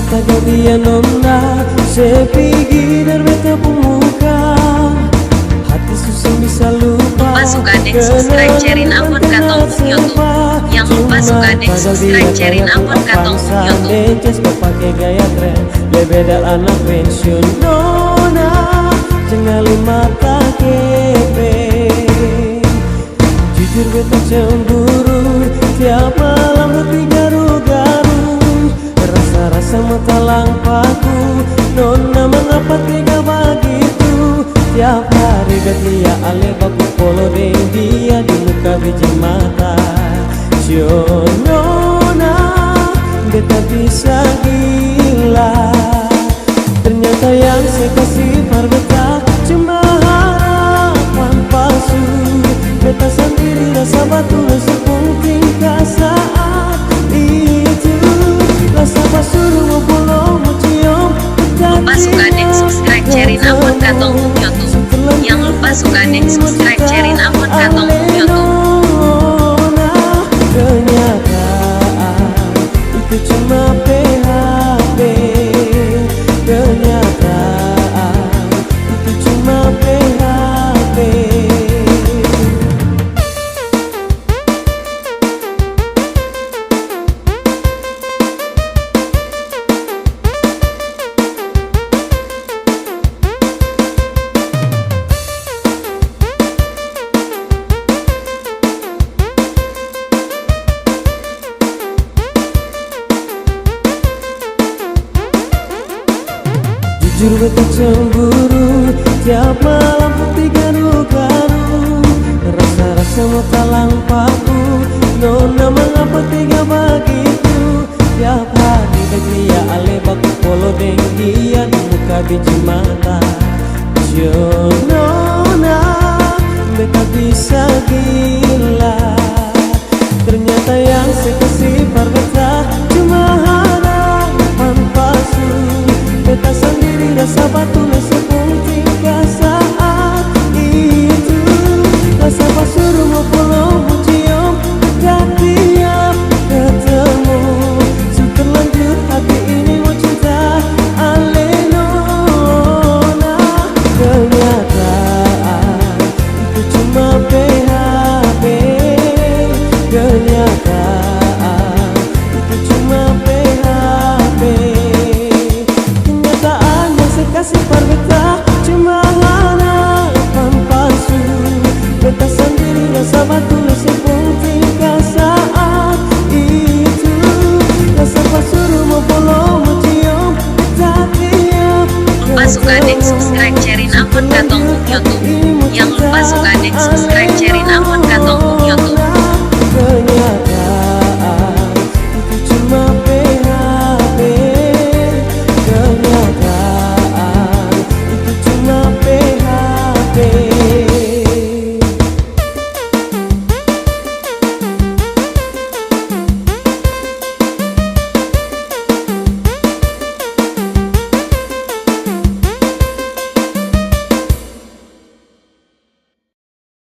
Tagal dia nona sepigi dan beta pemuka hati susah bisa lupa. Lupa suka dek subscribe sharein akun katong YouTube. Yang lupa suka dek subscribe sharein akun katong YouTube. Pakai gaya tren beda anak pensiun nona cengali mata kepe. Jujur beta cemburu tiap malam hati garu-garu. Rasa-rasa mata lampaku nona mengapa tega begitu. Tiap hari betia ale baku polo deng dia di muka biji mata. Jo nona beta bisa gila. Ternyata yang saya kasih par beta cuma harapan palsu. Beta sendiri rasa batu sepung tingkah saat itu. Rasa basuh mau pulau mau cium. Lupa suka dek subscribe sharein akun katong YouTube. Yang lupa suka dek subscribe sharein akun katong YouTube. Kenyataan itu cuma PHP. Kenyataan itu cuma PHP. Jujur beta cemburu tiap malam hati garu-garu. Rasa-rasa mata lampaku nona mengapa tega begitu. Tiap hari dia ale baku polo deng dia di muka biji mata. Jo nona beta bisa gila. Ternyata yang saya kasih par beta cuma harapan palsu. Beta sendiri rasa batu sepung tingkah saat itu. Rasa basuh mau pulau mau cium. Dan tiap ketemu terlanjur hati ini mau cinta ale nona. Kenyataan itu cuma PHP. Kenyataan itu cuma PHP. Kasih par beta cuma harapan palsu. Beta sendiri rasa batu sepung tingkah saat itu. Rasa basuh mau pulau mau cium. Beta tiap Lupa suka dek subscribe sharein akun katong YouTube.